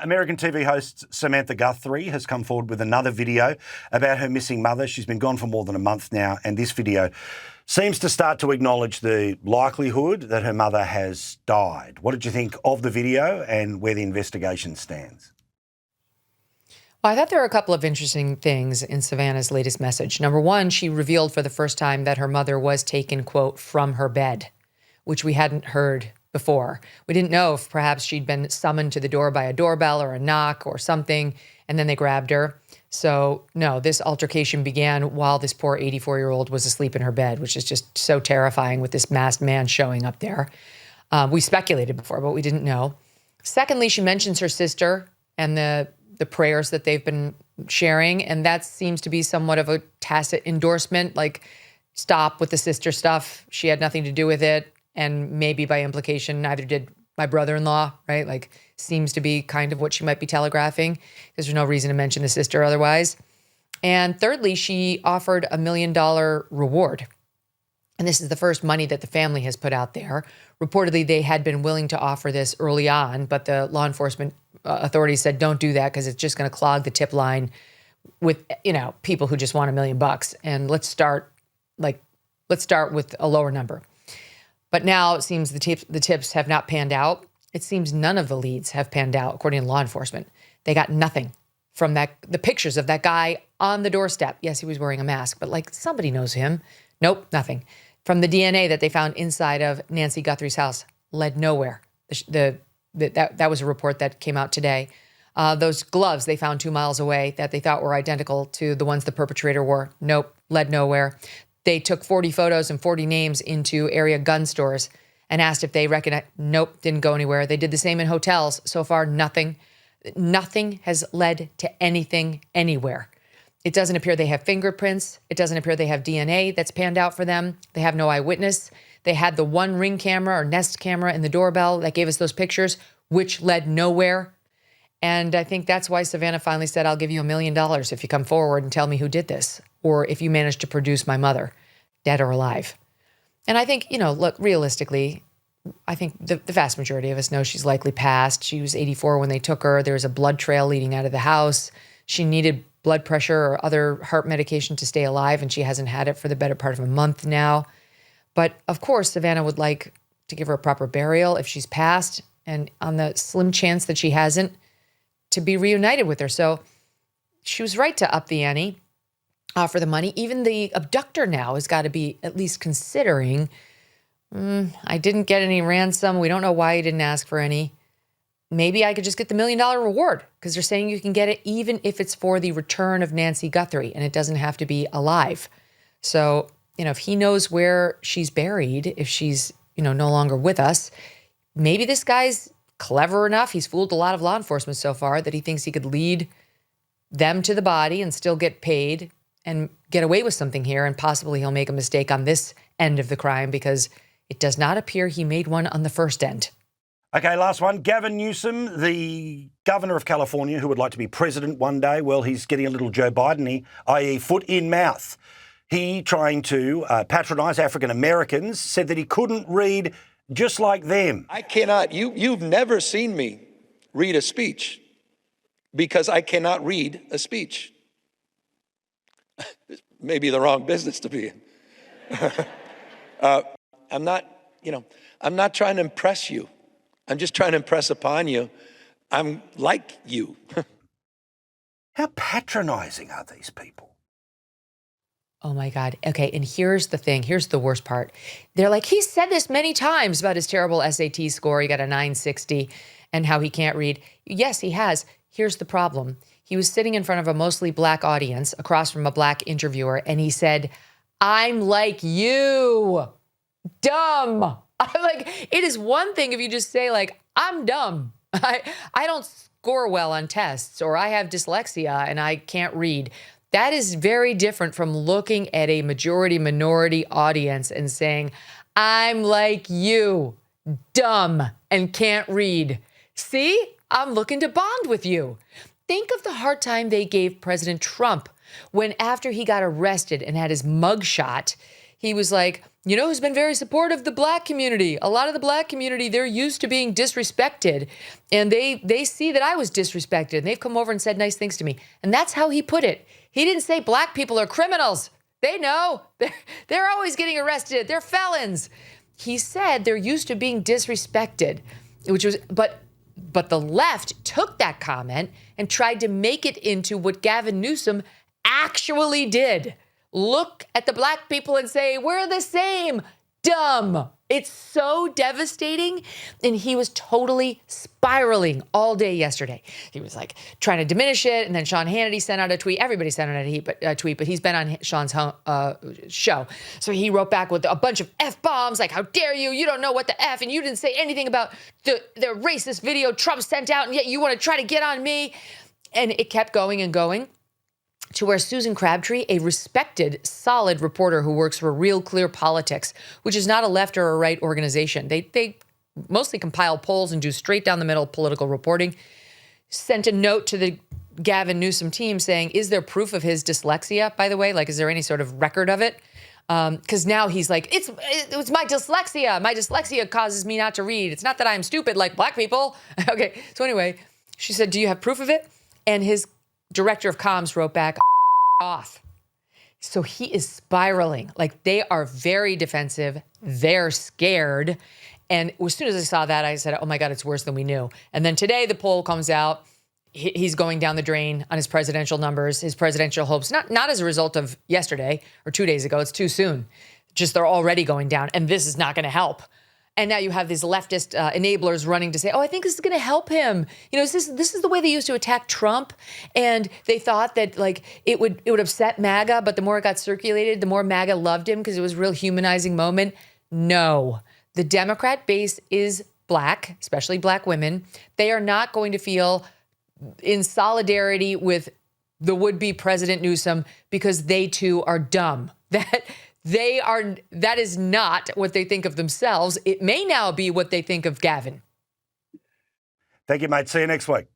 American TV host Samantha Guthrie has come forward with another video about her missing mother. She's been gone for more than a month now, and this video seems to start to acknowledge the likelihood that her mother has died. What did you think of the video and where the investigation stands? Well, I thought there were a couple of interesting things in Savannah's latest message. Number one, she revealed for the first time that her mother was taken, quote, from her bed, which we hadn't heard before. We didn't know if perhaps she'd been summoned to the door by a doorbell or a knock or something, and then they grabbed her. So no, this altercation began while this poor 84-year-old was asleep in her bed, which is just so terrifying with this masked man showing up there. We speculated before, but we didn't know. Secondly, she mentions her sister and the prayers that they've been sharing, and that seems to be somewhat of a tacit endorsement, like stop with the sister stuff. She had nothing to do with it. And maybe by implication, neither did my brother-in-law, right? Like, seems to be kind of what she might be telegraphing, because there's no reason to mention the sister otherwise. And thirdly, she offered $1 million reward. And this is the first money that the family has put out there. Reportedly, they had been willing to offer this early on, but the law enforcement authorities said, don't do that because it's just going to clog the tip line with, people who just want $1 million. And let's start with a lower number. But now it seems the tips have not panned out. It seems none of the leads have panned out, according to law enforcement. They got nothing from the pictures of that guy on the doorstep. Yes, he was wearing a mask, but somebody knows him. Nope, nothing. From the DNA that they found inside of Nancy Guthrie's house, led nowhere. That was a report that came out today. Those gloves they found 2 miles away that they thought were identical to the ones the perpetrator wore. Nope, led nowhere. They took 40 photos and 40 names into area gun stores and asked if they recognize. Nope, didn't go anywhere. They did the same in hotels. So far, nothing. Nothing has led to anything anywhere. It doesn't appear they have fingerprints. It doesn't appear they have DNA that's panned out for them. They have no eyewitness. They had the one Ring camera or Nest camera in the doorbell that gave us those pictures, which led nowhere. And I think that's why Savannah finally said, I'll give you $1 million if you come forward and tell me who did this, or if you manage to produce my mother, dead or alive. And I think, look, realistically, I think the vast majority of us know she's likely passed. She was 84 when they took her. There was a blood trail leading out of the house. She needed blood pressure or other heart medication to stay alive, and she hasn't had it for the better part of a month now. But of course, Savannah would like to give her a proper burial if she's passed, and on the slim chance that she hasn't, to be reunited with her. So she was right to up the ante for the money. Even the abductor now has got to be at least considering, I didn't get any ransom. We don't know why he didn't ask for any. Maybe I could just get the $1 million reward, because they're saying you can get it even if it's for the return of Nancy Guthrie, and it doesn't have to be alive. So, if he knows where she's buried, if she's, no longer with us, maybe this guy's clever enough. He's fooled a lot of law enforcement so far that he thinks he could lead them to the body and still get paid and get away with something here. And possibly he'll make a mistake on this end of the crime, because it does not appear he made one on the first end. Okay, last one. Gavin Newsom, the governor of California, who would like to be president one day. Well, he's getting a little Joe Biden-y, i.e. foot in mouth. He, trying to patronise African Americans, said that he couldn't read just like them. I cannot. You've never seen me read a speech, because I cannot read a speech. Maybe the wrong business to be in. I'm not trying to impress you. I'm just trying to impress upon you, I'm like you. How patronising are these people? Oh my God. Okay, and here's the thing. Here's the worst part. They're like, he said this many times about his terrible SAT score. He got a 960 and how he can't read. Yes, he has. Here's the problem. He was sitting in front of a mostly black audience across from a black interviewer, and he said, I'm like you. Dumb. It is one thing if you just say, I'm dumb. I don't score well on tests, or I have dyslexia and I can't read. That is very different from looking at a majority-minority audience and saying, I'm like you, dumb, and can't read. See, I'm looking to bond with you. Think of the hard time they gave President Trump when, after he got arrested and had his mugshot, he was like, You know who's been very supportive of the black community? A lot of the black community, they're used to being disrespected. And they see that I was disrespected. And they've come over and said nice things to me. And that's how he put it. He didn't say black people are criminals. They know. They're always getting arrested. They're felons. He said they're used to being disrespected, but the left took that comment and tried to make it into what Gavin Newsom actually did. Look at the black people and say, we're the same. Dumb. It's so devastating. And he was totally spiraling all day yesterday. He was like trying to diminish it. And then Sean Hannity sent out a tweet. Everybody sent out a tweet, but he's been on Sean's show. So he wrote back with a bunch of F-bombs, like, how dare you? You don't know what the F, and you didn't say anything about the racist video Trump sent out, and yet you want to try to get on me. And it kept going and going, to where Susan Crabtree, a respected, solid reporter who works for Real Clear Politics, which is not a left or a right organization. They mostly compile polls and do straight down the middle political reporting, sent a note to the Gavin Newsom team saying, is there proof of his dyslexia, by the way? Like, is there any sort of record of it? Because now he's like, it's my dyslexia. My dyslexia causes me not to read. It's not that I'm stupid like black people. Okay, so anyway, she said, do you have proof of it? And his director of comms wrote back, off. So he is spiraling. Like, they are very defensive. They're scared. And as soon as I saw that, I said, oh my God, it's worse than we knew. And then today the poll comes out. He's going down the drain on his presidential numbers, his presidential hopes, not as a result of yesterday or 2 days ago. It's too soon. Just they're already going down. And this is not going to help. And now you have these leftist enablers running to say, oh, I think this is going to help him. You know, this is the way they used to attack Trump. And they thought that, like, it would upset MAGA, but the more it got circulated, the more MAGA loved him because it was a real humanizing moment. No, the Democrat base is black, especially black women. They are not going to feel in solidarity with the would-be President Newsom because they too are dumb. That is not what they think of themselves. It may now be what they think of Gavin. Thank you, mate. See you next week.